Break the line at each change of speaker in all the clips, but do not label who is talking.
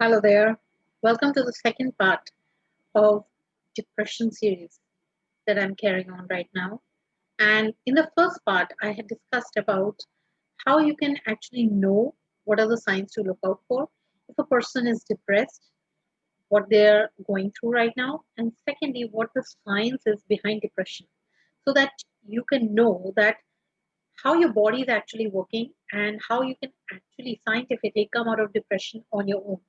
Hello there. Welcome to the second part of depression series that I'm carrying on right now. And in the first part, I had discussed about how you can actually know what are the signs to look out for if a person is depressed, what they're going through right now, and secondly, what the science is behind depression, so that you can know that how your body is actually working and how you can actually scientifically come out of depression on your own.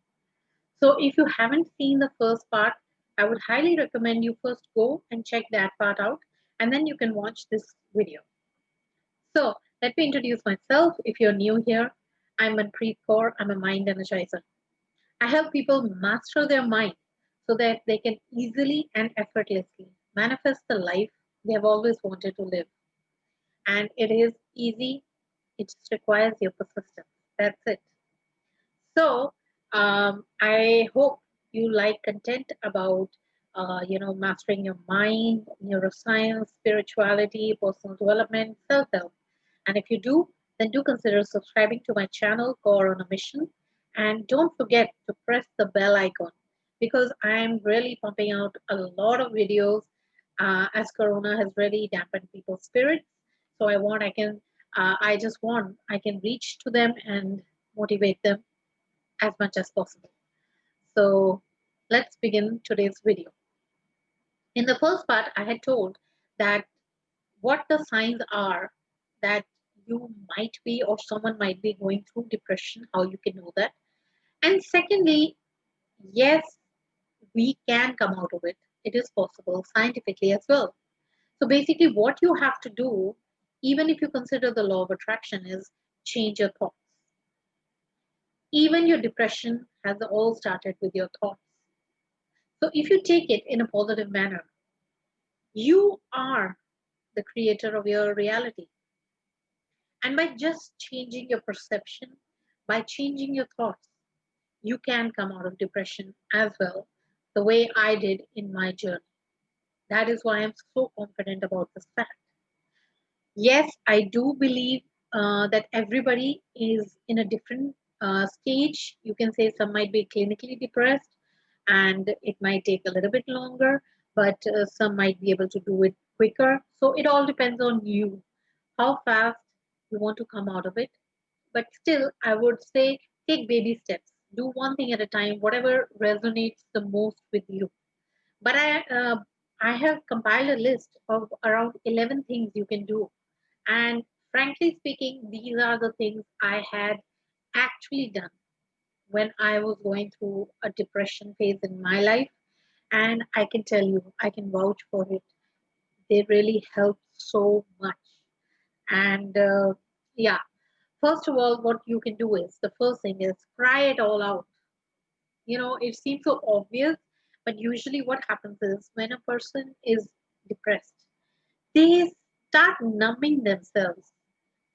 So if you haven't seen the first part, I would highly recommend you first go and check that part out, and then you can watch this video. So let me introduce myself. If you're new here, I'm Manpreet Kaur. I'm a mind energizer. I help people master their mind so that they can easily and effortlessly manifest the life they have always wanted to live. And it is easy, it just requires your persistence. That's it. So I hope you like content about mastering your mind, neuroscience, spirituality, personal development, self-help. And if you do, then do consider subscribing to my channel, Core on a Mission. And don't forget to press the bell icon because I'm really pumping out a lot of videos as Corona has really dampened people's spirits. So I just want I can reach to them and motivate them as much as possible. So let's begin today's video. In the first part, I had told that what the signs are that you might be or someone might be going through depression, how you can know that. And secondly, yes, we can come out of it. It is possible scientifically as well. So basically, what you have to do, even if you consider the law of attraction, is change your thoughts. Even your depression has all started with your thoughts. So if you take it in a positive manner, you are the creator of your reality. And by just changing your perception, by changing your thoughts, you can come out of depression as well, the way I did in my journey. That is why I'm so confident about this fact. Yes, I do believe that everybody is in a different stage. You can say some might be clinically depressed and it might take a little bit longer, but some might be able to do it quicker. So it all depends on you, how fast you want to come out of it. But still, I would say take baby steps. Do one thing at a time, whatever resonates the most with you. But I have compiled a list of around 11 things you can do, and frankly speaking, these are the things I had actually done when I was going through a depression phase in my life. And I can tell you, I can vouch for it. They really help so much. And yeah, first of all, what you can do is the first thing is cry it all out. It seems so obvious, but usually what happens is when a person is depressed, they start numbing themselves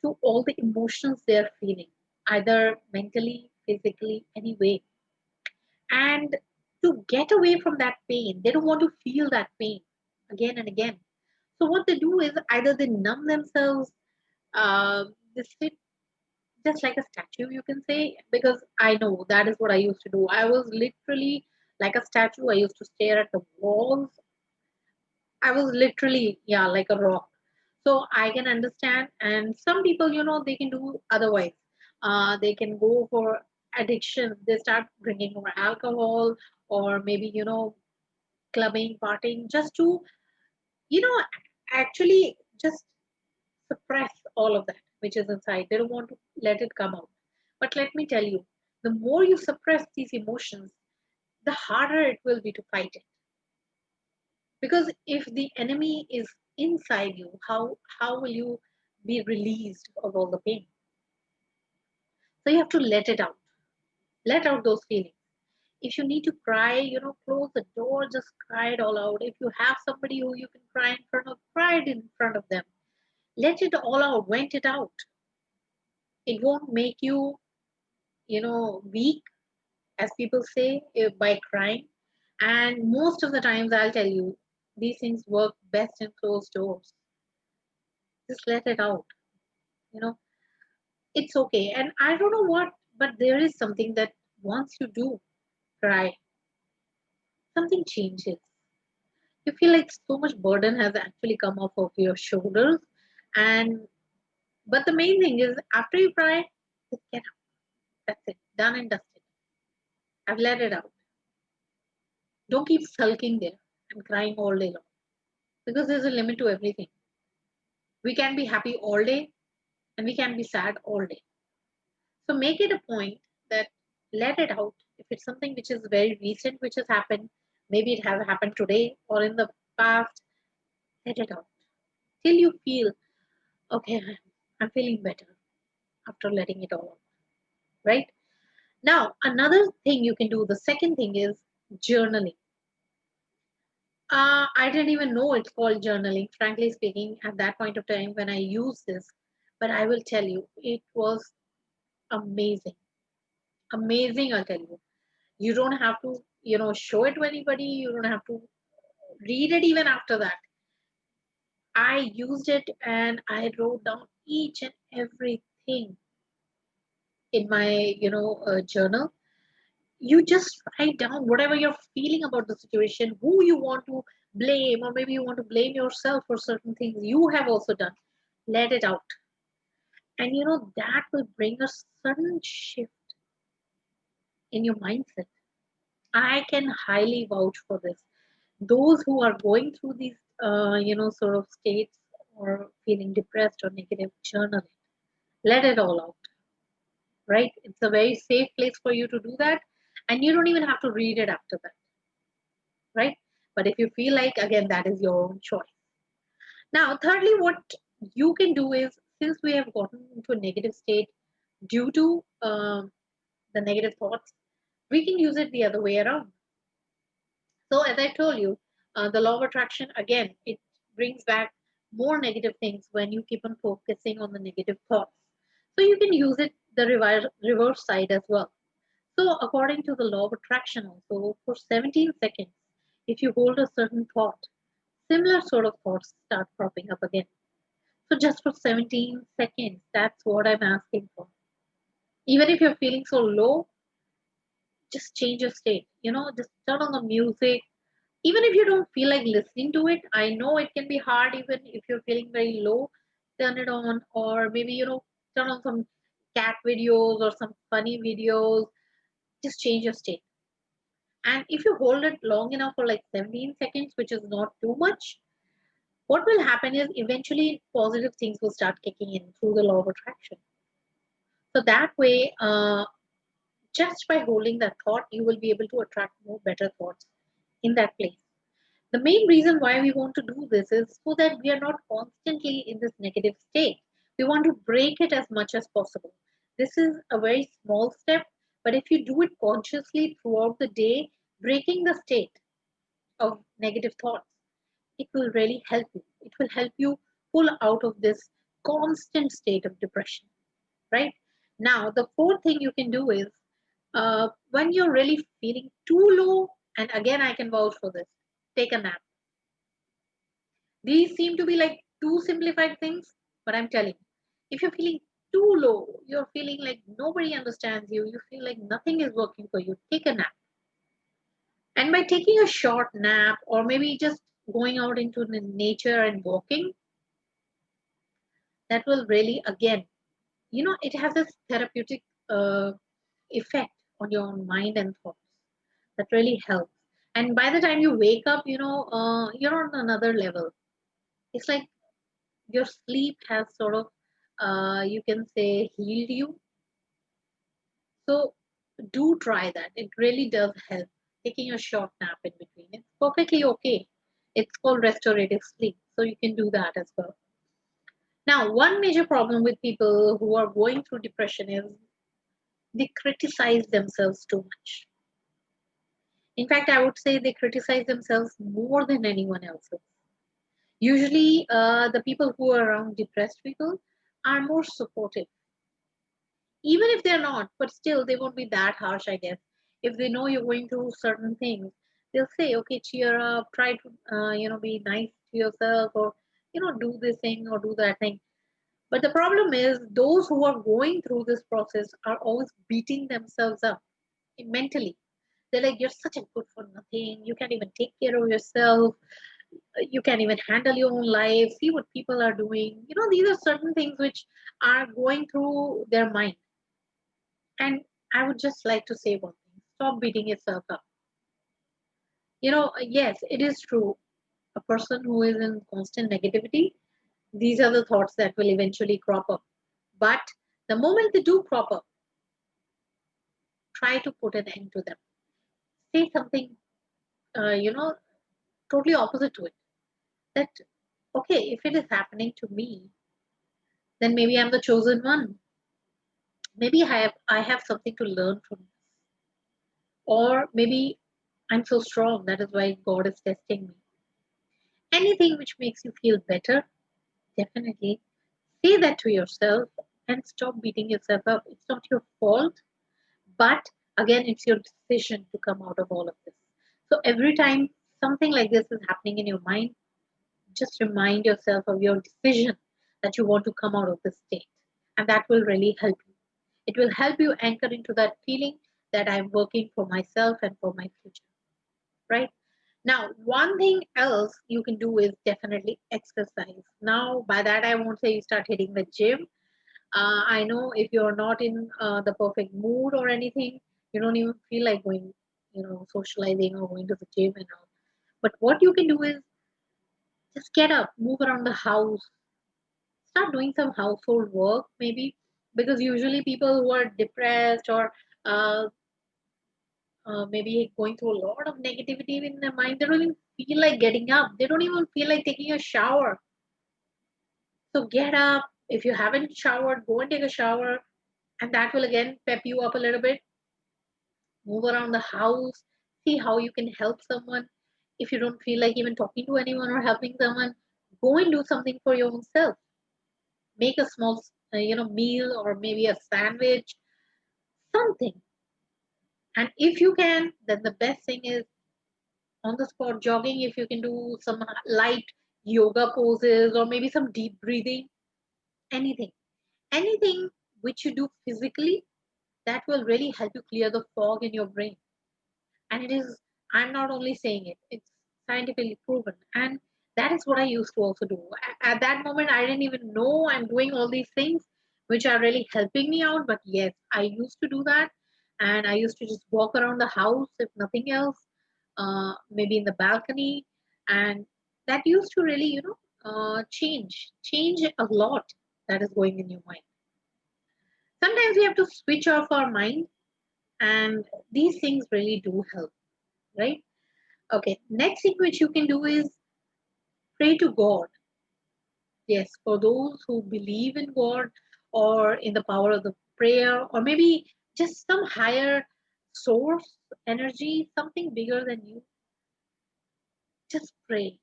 to all the emotions they're feeling, either mentally, physically, any way. And to get away from that pain, they don't want to feel that pain again and again. So what they do is either they numb themselves, they sit just like a statue, you can say, because I know that is what I used to do. I was literally like a statue. I used to stare at the walls. I was literally, yeah, like a rock. So I can understand. And some people, they can do otherwise. They can go for addiction. They start drinking more alcohol or maybe, clubbing, partying, just to, you know, actually just suppress all of that which is inside. They don't want to let it come out. But let me tell you, the more you suppress these emotions, the harder it will be to fight it. Because if the enemy is inside you, how will you be released of all the pain? So you have to let it out. Let out those feelings. If you need to cry, close the door, just cry it all out. If you have somebody who you can cry in front of, cry it in front of them. Let it all out, vent it out. It won't make you, weak, as people say, by crying. And most of the times, I'll tell you, these things work best in closed doors. Just let it out. You know, it's okay. And I don't know what, but there is something that once you do, cry, something changes. You feel like so much burden has actually come off of your shoulders. And but the main thing is after you cry, just get up. That's it. Done and dusted. I've let it out. Don't keep sulking there and crying all day long. Because there's a limit to everything. We can be happy all day and we can be sad all day. So make it a point that let it out. If it's something which is very recent, which has happened, maybe it has happened today or in the past, let it out till you feel, okay, I'm feeling better after letting it all out, right? Now, another thing you can do, the second thing is journaling. I didn't even know it's called journaling, frankly speaking, at that point of time when I used this. But I will tell you, it was amazing. Amazing, I'll tell you. You don't have to, show it to anybody. You don't have to read it even after that. I used it and I wrote down each and everything in my, journal. You just write down whatever you're feeling about the situation, who you want to blame, or maybe you want to blame yourself for certain things you have also done. Let it out. And that will bring a sudden shift in your mindset. I can highly vouch for this. Those who are going through these, sort of states or feeling depressed or negative, journal it. Let it all out, right? It's a very safe place for you to do that. And you don't even have to read it after that, right? But if you feel like, again, that is your own choice. Now, thirdly, what you can do is since we have gotten into a negative state due to the negative thoughts, we can use it the other way around. So, as I told you, the law of attraction, again, it brings back more negative things when you keep on focusing on the negative thoughts. So, you can use it the reverse side as well. So, according to the law of attraction, also for 17 seconds, if you hold a certain thought, similar sort of thoughts start cropping up again. So, just for 17 seconds, that's what I'm asking for. Even if you're feeling so low, just change your state. Just turn on the music. Even if you don't feel like listening to it, I know it can be hard, even if you're feeling very low, turn it on, or maybe, turn on some cat videos or some funny videos. Just change your state. And if you hold it long enough for like 17 seconds, which is not too much, what will happen is eventually positive things will start kicking in through the law of attraction. So that way, just by holding that thought, you will be able to attract more better thoughts in that place. The main reason why we want to do this is so that we are not constantly in this negative state. We want to break it as much as possible. This is a very small step, but if you do it consciously throughout the day, breaking the state of negative thoughts, it will really help you. It will help you pull out of this constant state of depression, right? Now, the fourth thing you can do is when you're really feeling too low, and again, I can vouch for this, take a nap. These seem to be like two simplified things, but I'm telling you, if you're feeling too low, you're feeling like nobody understands you, you feel like nothing is working for you, take a nap. And by taking a short nap, or maybe just going out into the nature and walking, that will really, again, it has this therapeutic effect on your own mind and thoughts that really helps. And by the time you wake up, you're on another level. It's like your sleep has sort of, you can say, healed you. So do try that. It really does help. Taking a short nap in between. It's perfectly okay. It's called restorative sleep. So you can do that as well. Now, one major problem with people who are going through depression is they criticize themselves too much. In fact, I would say they criticize themselves more than anyone else. Usually, the people who are around depressed people are more supportive, even if they're not, but still, they won't be that harsh, I guess. If they know you're going through certain things, they'll say, okay, cheer up, try to, be nice to yourself, or, do this thing or do that thing. But the problem is, those who are going through this process are always beating themselves up mentally. They're like, you're such a good for nothing. You can't even take care of yourself. You can't even handle your own life. See what people are doing. These are certain things which are going through their mind. And I would just like to say one thing: stop beating yourself up. Yes, it is true. A person who is in constant negativity, these are the thoughts that will eventually crop up. But the moment they do crop up, try to put an end to them. Say something, uh, you know, totally opposite to it. That, okay, if it is happening to me, then maybe I'm the chosen one. Maybe I have something to learn from this. Or maybe I'm so strong, that is why God is testing me. Anything which makes you feel better, definitely say that to yourself and stop beating yourself up. It's not your fault, but again, it's your decision to come out of all of this. So every time something like this is happening in your mind, just remind yourself of your decision that you want to come out of this state. And that will really help you. It will help you anchor into that feeling that I'm working for myself and for my future, right? Now, one thing else you can do is definitely exercise. Now, by that, I won't say you start hitting the gym. I know if you're not in the perfect mood or anything, you don't even feel like going, socializing or going to the gym and all. But what you can do is just get up, move around the house, start doing some household work, maybe, because usually people who are depressed or uh, maybe going through a lot of negativity in their mind, they don't even feel like getting up. They don't even feel like taking a shower. So get up. If you haven't showered, go and take a shower, and that will again pep you up a little bit. Move around the house, see how you can help someone. If you don't feel like even talking to anyone or helping someone, go and do something for your own self. Make a small, meal or maybe a sandwich, something. And if you can, then the best thing is on the spot jogging. If you can do some light yoga poses or maybe some deep breathing, anything, anything which you do physically, that will really help you clear the fog in your brain. And it is, I'm not only saying it, it's scientifically proven. And that is what I used to also do. At that moment, I didn't even know I'm doing all these things which are really helping me out. But yes, I used to do that. And I used to just walk around the house, if nothing else, maybe in the balcony. And that used to really, change a lot that is going in your mind. Sometimes we have to switch off our mind, and these things really do help, right? Okay, next thing which you can do is pray to God. Yes, for those who believe in God or in the power of the prayer, or maybe just some higher source energy, something bigger than you, just pray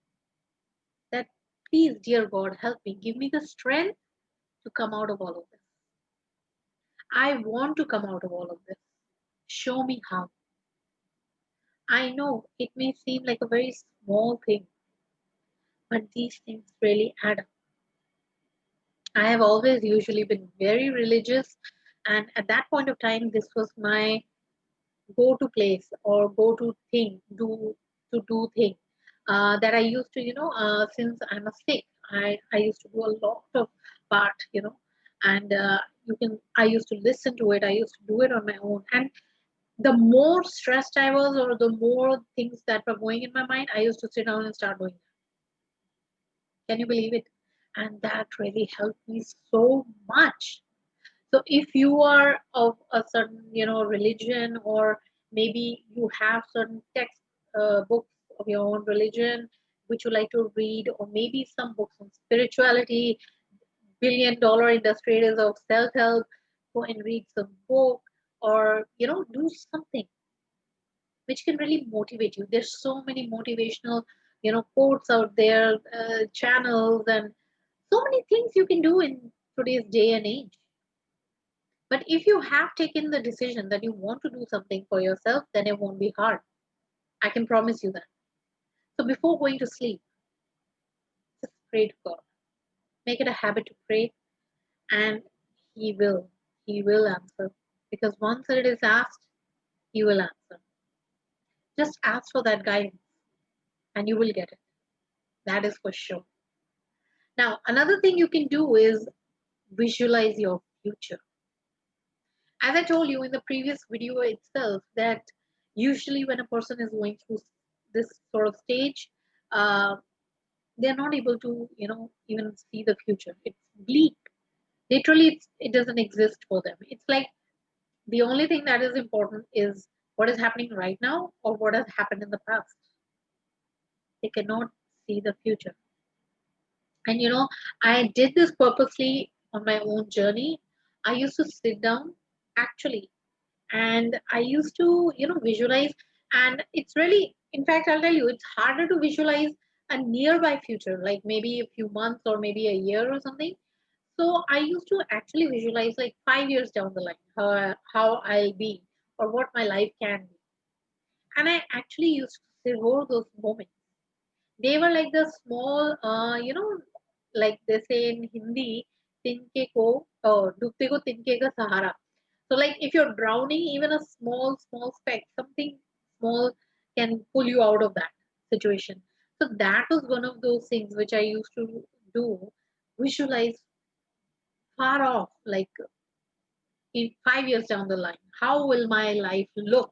that, please, dear God, help me, give me the strength to come out of all of this. I want to come out of all of this. Show me how. I know it may seem like a very small thing, but these things really add up. I have always usually been very religious, and at that point of time, this was my go-to place or go-to thing, do thing that I used to, since I'm a Sikh, I used to do a lot of part, and I used to listen to it. I used to do it on my own, and the more stressed I was, or the more things that were going in my mind, I used to sit down and start doing that. Can you believe it? And that really helped me so much. So if you are of a certain, religion, or maybe you have certain text books of your own religion which you like to read, or maybe some books on spirituality, billion-dollar industries of self-help, go and read some book, or do something which can really motivate you. There's so many motivational, quotes out there, channels, and so many things you can do in today's day and age. But if you have taken the decision that you want to do something for yourself, then it won't be hard. I can promise you that. So before going to sleep, just pray to God. Make it a habit to pray, and He will. He will answer. Because once it is asked, He will answer. Just ask for that guidance and you will get it. That is for sure. Now, another thing you can do is visualize your future. As I told you in the previous video itself, that usually when a person is going through this sort of stage, uh, they're not able to, even see the future. It's bleak. Literally, it doesn't exist for them. It's like the only thing that is important is what is happening right now or what has happened in the past. They cannot see the future. And I did this purposely on my own journey. I used to sit down actually and I used to, visualize. And it's really, in fact, I'll tell you, it's harder to visualize a nearby future, like maybe a few months or maybe a year or something. So I used to actually visualize like 5 years down the line, how I'll be or what my life can be. And I actually used to savor those moments. They were like the small, like they say in Hindi, tinke ko, dubte ko tinke ka sahara. So, like if you're drowning, even a small, small speck, something small can pull you out of that situation. So, that was one of those things which I used to do, visualize far off, like in 5 years down the line. How will my life look?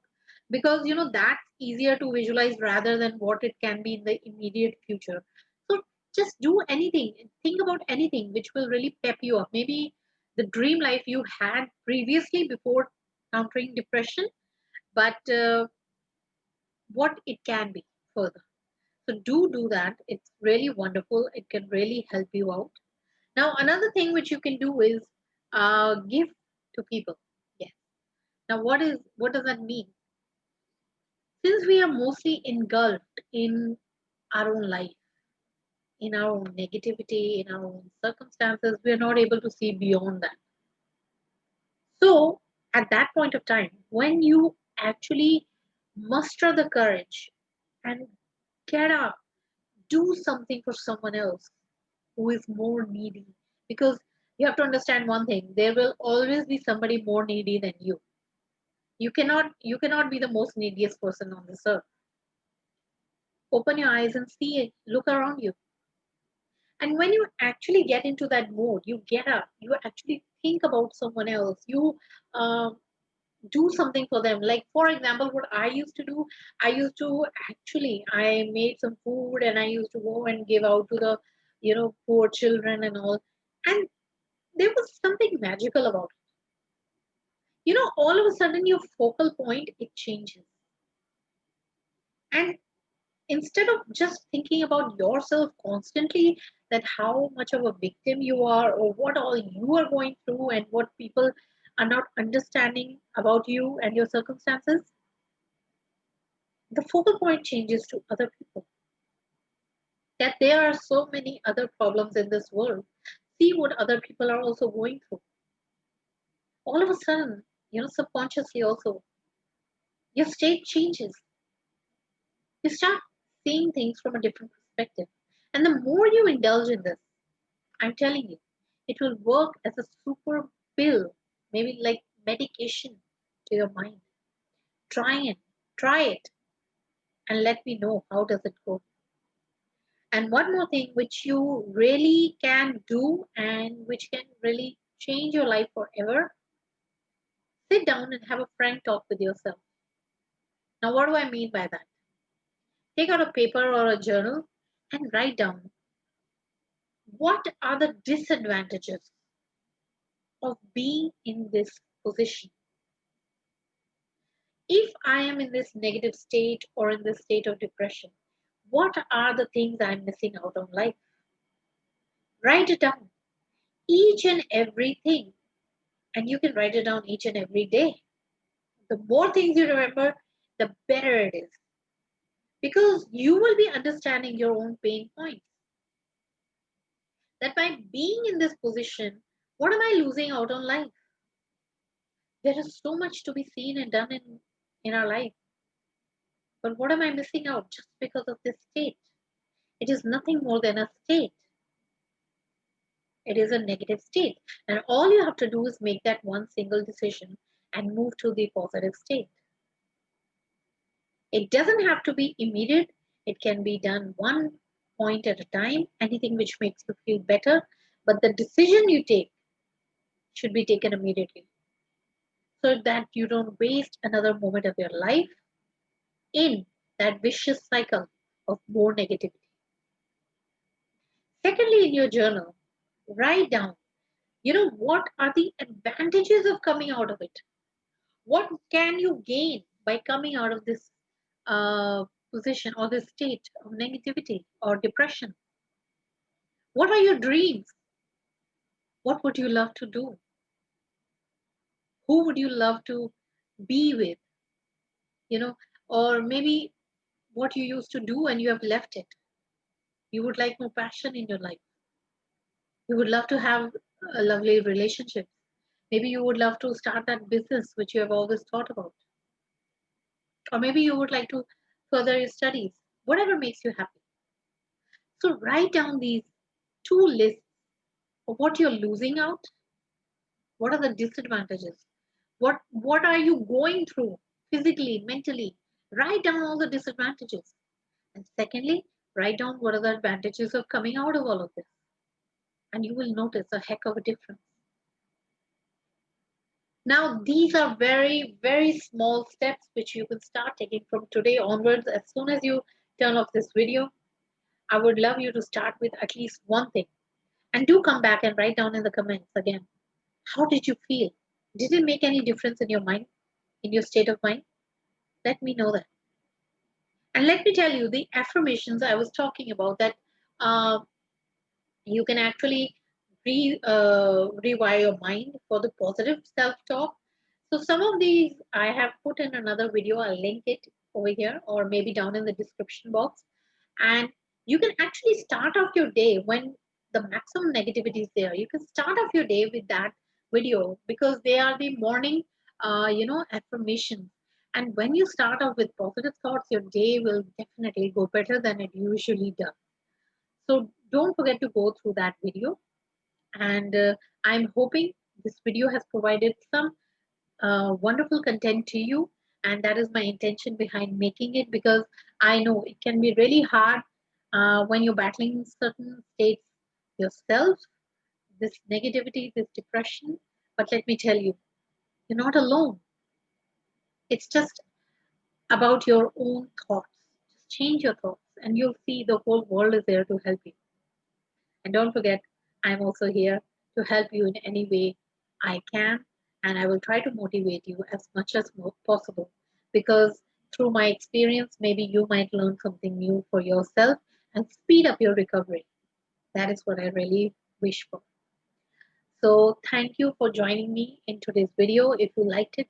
Because, that's easier to visualize rather than what it can be in the immediate future. So, just do anything, think about anything which will really pep you up. Maybe the dream life you had previously before countering depression, but what it can be further. So do that. It's really wonderful. It can really help you out. Now, another thing which you can do is give to people. Yes. Now, what does that mean? Since we are mostly engulfed in our own life, in our own negativity, in our own circumstances, we are not able to see beyond that. So, at that point of time, when you actually muster the courage and get up, do something for someone else who is more needy. Because you have to understand one thing, there will always be somebody more needy than you. You cannot be the most neediest person on this earth. Open your eyes and see it. Look around you. And when you actually get into that mode, you get up, you actually think about someone else, you um, do something for them. Like, for example, what I used to do, I made some food and I used to go and give out to the, poor children and all. And there was something magical about it. All of a sudden your focal point, it changes. And instead of just thinking about yourself constantly, that how much of a victim you are or what all you are going through and what people are not understanding about you and your circumstances, the focal point changes to other people. That there are so many other problems in this world. See what other people are also going through. All of a sudden, subconsciously also, your state changes. You start seeing things from a different perspective. And the more you indulge in this, I'm telling you, it will work as a super pill, maybe like medication to your mind. Try it. Try it and let me know how does it go. And one more thing which you really can do and which can really change your life forever, sit down and have a frank talk with yourself. Now, what do I mean by that? Take out a paper or a journal and write down what are the disadvantages of being in this position. If I am in this negative state or in this state of depression, what are the things I'm missing out on life? Write it down, each and everything. And you can write it down each and every day. The more things you remember, the better it is. Because you will be understanding your own pain points. That by being in this position, what am I losing out on life? There is so much to be seen and done in our life. But what am I missing out just because of this state? It is nothing more than a state. It is a negative state. And all you have to do is make that one single decision and move to the positive state. It doesn't have to be immediate. It can be done one point at a time, anything which makes you feel better. But the decision you take should be taken immediately so that you don't waste another moment of your life in that vicious cycle of more negativity. Secondly, in your journal, write down, what are the advantages of coming out of it? What can you gain by coming out of this uh, position or this state of negativity or depression? What are your dreams? What would you love to do? Who would you love to be with? You know, or maybe what you used to do and you have left it. You would like more passion in your life. You would love to have a lovely relationship. Maybe you would love to start that business which you have always thought about. Or maybe you would like to further your studies. Whatever makes you happy. So write down these two lists of what you're losing out. What are the disadvantages? What are you going through physically, mentally? Write down all the disadvantages. And secondly, write down what are the advantages of coming out of all of this. And you will notice a heck of a difference. Now, these are very, very small steps which you can start taking from today onwards. As soon as you turn off this video, I would love you to start with at least one thing. And do come back and write down in the comments again. How did you feel? Did it make any difference in your mind, in your state of mind? Let me know that. And let me tell you the affirmations I was talking about that uh, you can actually rewire your mind for the positive self-talk. So some of these I have put in another video. I'll link it over here or maybe down in the description box. And you can actually start off your day when the maximum negativity is there. You can start off your day with that video because they are the morning, affirmations. And when you start off with positive thoughts, your day will definitely go better than it usually does. So don't forget to go through that video. And I'm hoping this video has provided some wonderful content to you. And that is my intention behind making it because I know it can be really hard when you're battling certain states yourself, this negativity, this depression. But let me tell you, you're not alone. It's just about your own thoughts. Just change your thoughts, and you'll see the whole world is there to help you. And don't forget, I'm also here to help you in any way I can, and I will try to motivate you as much as possible because through my experience, maybe you might learn something new for yourself and speed up your recovery. That is what I really wish for. So, thank you for joining me in today's video. If you liked it,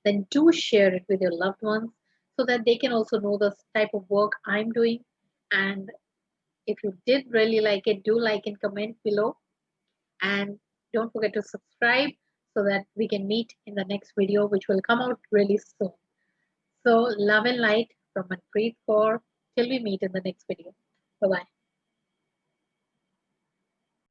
then do share it with your loved ones so that they can also know the type of work I'm doing. And if you did really like it, do like and comment below. And don't forget to subscribe so that we can meet in the next video, which will come out really soon. So, love and light from Manpreet Kaur. Till we meet in the next video. Bye bye.